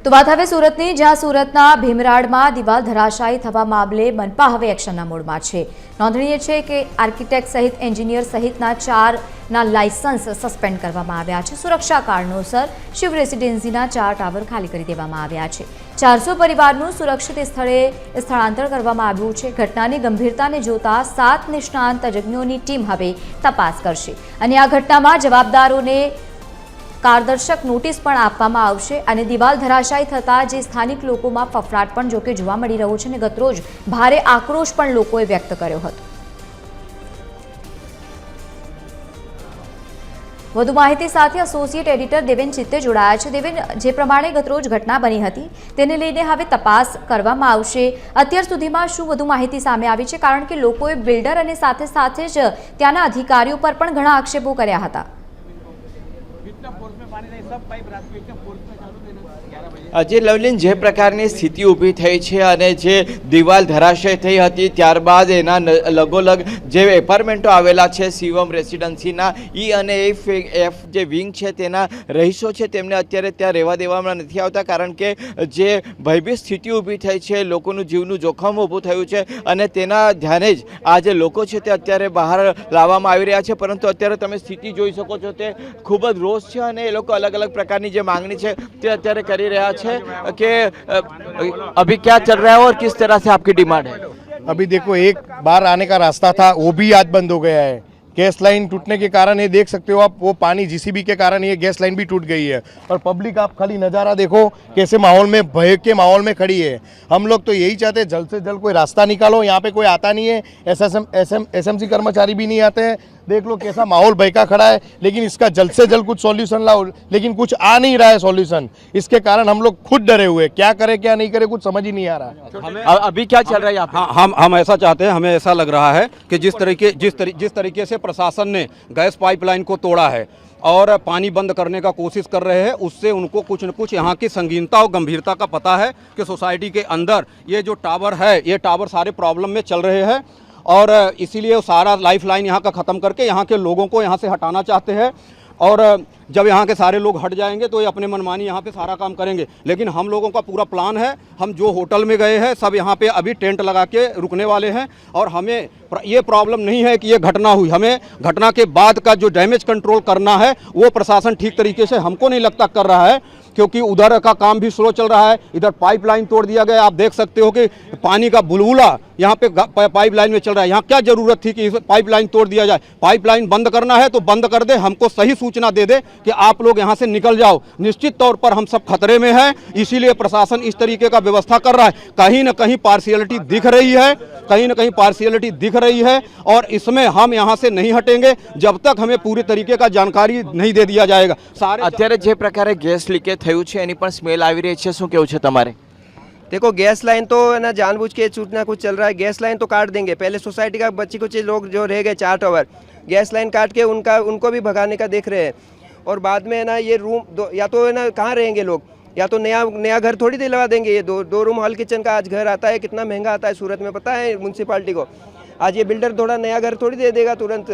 તો વાત હવે સુરતની, જ્યાં સુરતના ભીમરાડમાં દિવાલ ધરાશાયી થવા મામલે મનપા હવે એક્શનના મૂડમાં છે। નોંધનીય છે કે આર્કિટેક્ટ સહિત એન્જિનિયર સહિતના 4ના લાયસન્સ સસ્પેન્ડ કરવામાં આવ્યા છે। સુરક્ષા કારણોસર શિવ રેસિડેન્સીના 4 ટાવર ખાલી કરી દેવામાં આવ્યા છે। 400 પરિવારનું સુરક્ષિત સ્થળે સ્થળાંતર કરવામાં આવ્યું છે। ઘટનાની ગંભીરતાને જોતા 7 નિષ્ણાંત તજજ્ઞોની ટીમ હવે તપાસ કરશે અને આ ઘટનામાં જવાબદારોને પારદર્શક નોટિસ પણ આપવામાં આવશે અને દિવાલ ધરાશાયી થતા જે સ્થાનિક લોકોમાં ફફડાટ પણ જોકે જોવા મળી રહ્યો છે અને ગતરોજ ભારે આક્રોશ પણ લોકોએ વ્યક્ત કર્યો હતો। વધુ માહિતી સાથે એસોસિએટ એડિટર દેવેન ચિત્તે જોડાયા છે। દેવેન, જે પ્રમાણે ગતરોજ ઘટના બની હતી તેને લઈને હવે તપાસ કરવામાં આવશે। અત્યાર સુધીમાં શું વધુ માહિતી સામે આવી છે, કારણ કે લોકોએ બિલ્ડર અને સાથે સાથે જ ત્યાંના અધિકારીઓ પર પણ ઘણા આક્ષેપો કર્યા હતા। જે લવલીન જે પ્રકારની સ્થિતિ ઊભી થઈ છે અને જે દિવાલ ધરાશય થઈ હતી ત્યારબાદ એના લગોલગ જે એપાર્ટમેન્ટો આવેલા છે શિવમ રેસિડેન્સીના ઈ અને એફ જે વિંગ છે તેના રહીશો છે તેમને અત્યારે ત્યાં રહેવા દેવામાં નથી આવતા, કારણ કે જે ભયભીત સ્થિતિ ઊભી થઈ છે, લોકોનું જીવનું જોખમ ઊભું થયું છે અને તેના ધ્યાને જ આ જે લોકો છે તે અત્યારે બહાર લાવવામાં આવી રહ્યા છે। પરંતુ અત્યારે તમે સ્થિતિ જોઈ શકો છો તે ખૂબ જ રોષ છે અને એ લોકો અલગ અલગ પ્રકારની જે માંગણી છે તે અત્યારે કરી રહ્યા છે कि अभी क्या चल रहा है और किस तरह से आपकी डिमांड है। अभी देखो, एक बार आने का रास्ता था वो भी आज बंद हो गया है। गैस लाइन टूटने के कारण ये देख सकते हो आप, वो पानी जीसीबी के कारण ये गैस लाइन भी टूट गई है और पब्लिक आप खाली नज़ारा देखो कैसे माहौल में, भय के माहौल में खड़ी है। हम लोग तो यही चाहते हैं जल्द से जल्द कोई रास्ता निकालो। यहाँ पे कोई आता नहीं है, एसएमसी कर्मचारी भी नहीं आते हैं। देख लो कैसा माहौल भय का खड़ा है, लेकिन इसका जल्द से जल्द कुछ सॉल्यूशन लाओ, लेकिन कुछ आ नहीं रहा है सॉल्यूशन। इसके कारण हम लोग खुद डरे हुए, क्या करें क्या नहीं करें कुछ समझ ही नहीं आ रहा। हमें अभी क्या चल रहा है यहाँ? हम ऐसा चाहते हैं, हमें ऐसा लग रहा है कि जिस तरीके से प्रशासन ने गैस पाइपलाइन को तोड़ा है और पानी बंद करने का कोशिश कर रहे हैं, उससे उनको कुछ न कुछ यहाँ की संगीनता और गंभीरता का पता है कि सोसाइटी के अंदर ये जो टावर है, ये टावर सारे प्रॉब्लम में चल रहे हैं और इसीलिए सारा लाइफ लाइन यहाँ का ख़त्म करके यहाँ के लोगों को यहाँ से हटाना चाहते हैं। और जब यहाँ के सारे लोग हट जाएंगे तो ये अपने मनमानी यहाँ पे सारा काम करेंगे। लेकिन हम लोगों का पूरा प्लान है, हम जो होटल में गए हैं सब यहाँ पे अभी टेंट लगा के रुकने वाले हैं और हमें ये प्रॉब्लम नहीं है कि ये घटना हुई, हमें घटना के बाद का जो डैमेज कंट्रोल करना है वो प्रशासन ठीक तरीके से हमको नहीं लगता कर रहा है, क्योंकि उधर का काम भी स्लो चल रहा है। इधर पाइपलाइन तोड़ दिया गया, आप देख सकते हो कि पानी का बुलबुला यहाँ पे पाइपलाइन में चल रहा है। यहाँ क्या जरूरत थी कि इस पाइपलाइन तोड़ दिया जाए? पाइपलाइन बंद करना है तो बंद कर दे, हमको सही सूचना दे दे कि आप लोग यहाँ से निकल जाओ। निश्चित तौर पर हम सब खतरे में हैं, इसीलिए प्रशासन इस तरीके का व्यवस्था कर रहा है। कहीं न कहीं पार्शियलिटी दिख रही है, कहीं न कहीं पार्शियलिटी दिख रही है और इसमें हम यहाँ से नहीं हटेंगे जब तक हमें पूरी तरीके का जानकारी नहीं दे दिया जाएगा। सारे અત્યારે જે પ્રકારે ગેસ લીકેજ થયું છે એની પણ સ્મેલ આવી રહી છે, શું કેવું છે તમારે? देखो, गैस लाइन तो है ना जानबूझ के सूचना कुछ चल रहा है। गैस लाइन तो काट देंगे, पहले सोसाइटी का बच्ची कुछ लोग जो रह गए 4 टावर गैस लाइन काट के उनको भी भगाने का देख रहे हैं। और बाद में है ना ये रूम या तो है ना कहाँ रहेंगे लोग, या तो नया घर थोड़ी दिलवा देंगे। ये दो रूम हॉल किचन का आज घर आता है, कितना महंगा आता है सूरत में पता है म्यूनसिपालिटी को। आज ये बिल्डर थोड़ा नया घर थोड़ी दे देगा तुरंत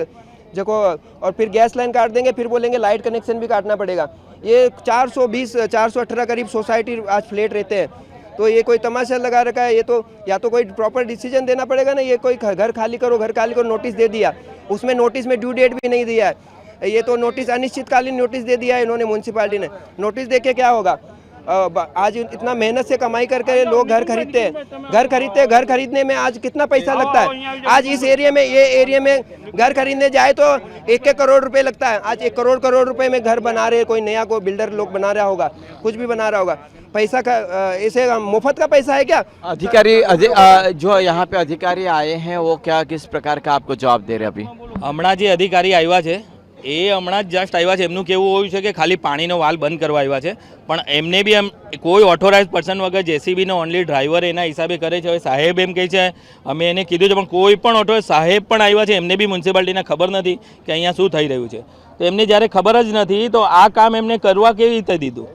देखो, और फिर गैस लाइन काट देंगे, फिर बोलेंगे लाइट कनेक्शन भी काटना पड़ेगा। ये 418 करीब सोसाइटी आज फ्लैट रहते हैं, तो ये कोई तमाशा लगा रखा है। ये तो या तो कोई प्रॉपर डिसीजन देना पड़ेगा ना। ये कोई घर खाली करो नोटिस दे दिया, उसमें नोटिस में ड्यू डेट भी नहीं दिया है। ये तो नोटिस अनिश्चितकालीन नोटिस दे दिया है इन्होंने, म्यूनसिपालिटी ने। नोटिस देके क्या होगा? आज इतना मेहनत से कमाई करके लोग घर खरीदते हैं, घर खरीदने में आज कितना पैसा लगता है। आज इस एरिया में, ये एरिया में घर खरीदने जाए तो 1 करोड़ रुपए लगता है। आज 1 करोड़ रुपए में घर बना रहे, कोई नया कोई बिल्डर लोग बना रहा होगा, कुछ भी बना रहा होगा। पैसा का ऐसे मुफ्त का पैसा है क्या? अधिकारी जो यहाँ पे अधिकारी आए हैं वो क्या किस प्रकार का आपको जवाब दे रहे? अभी હમણાં જે અધિકારી આવ્યા છે એ હમણાં જ જસ્ટ આવ્યા છે, એમનું કહેવું એવું છે કે ખાલી પાણીનો વાલ બંધ કરવા આવ્યા છે, પણ એમને બી એમ કોઈ ઓથોરાઇઝ પર્સન વગર જેસીબીનો ઓનલી ડ્રાઈવર એના હિસાબે કરે છે। હવે સાહેબ એમ કહે છે, અમે એને કીધું છે, પણ કોઈ પણ ઓથોરાઇઝ સાહેબ પણ આવ્યા છે, એમને બી મ્યુનિસિપાલિટીને ખબર નથી કે અહીંયા શું થઈ રહ્યું છે। તો એમને જ્યારે ખબર જ નથી તો આ કામ એમને કરવા કેવી રીતે દીધું?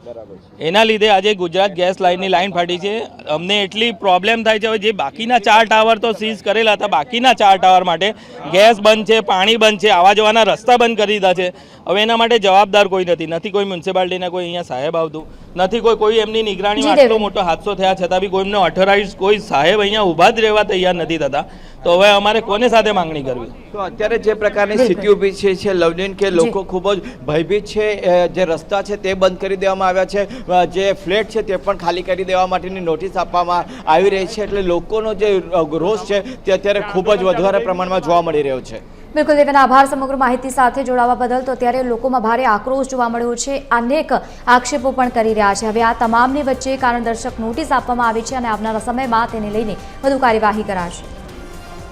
એના લીધે આજે ગુજરાત ગેસ લાઇનની લાઇન ફાટી છે। અમને એટલી પ્રોબ્લેમ થાય છે। હવે જે બાકીના 4 ટાવર તો સીઝ કરેલા હતા, બાકીના 4 ટાવર માટે ગેસ બંધ છે, પાણી બંધ છે, આવવા જવાના રસ્તા બંધ કરી દીધા છે. હવે એના માટે જવાબદાર કોઈ નથી કોઈ મ્યુનિસિપાલિટીના કોઈ અહીંયા સાહેબ આવતું નથી, કોઈ એમની નિગરાણીમાં આટલો મોટો હાદસો થયા છતાં બી કોઈ એમને ઓથોરાઇઝ કોઈ સાહેબ અહીંયા ઊભા જ રહેવા તૈયાર નથી થતા. તો હવે અમારે કોને સાથે માંગણી કરવી? તો અત્યારે જે પ્રકારની સ્થિતિ ઊભી છે લવલીન, કે લોકો ખૂબ જ ભયભીત છે, જે રસ્તા છે તે બંધ કરી દેવામાં આવ્યા છે, જે ફ્લેટ છે તે પણ ખાલી કરી દેવા માટેની નોટિસ આપવામાં આવી રહી છે, એટલે લોકોનો જે રોષ છે તે અત્યારે ખૂબ જ વધારે પ્રમાણમાં જોવા મળી રહ્યો છે. બિલકુલ દેવેના, આભાર સમગ્ર માહિતી સાથે જોડાવા બદલ. તો ત્યારે લોકોમાં ભારે આક્રોશ જોવા મળ્યો છે, અનેક આક્ષેપો પણ કરી રહ્યા છે. હવે આ તમામની વચ્ચે કારણદર્શક નોટિસ આપવામાં આવી છે અને આવનારા સમયમાં તેને લઈને વધુ કાર્યવાહી કરાશે.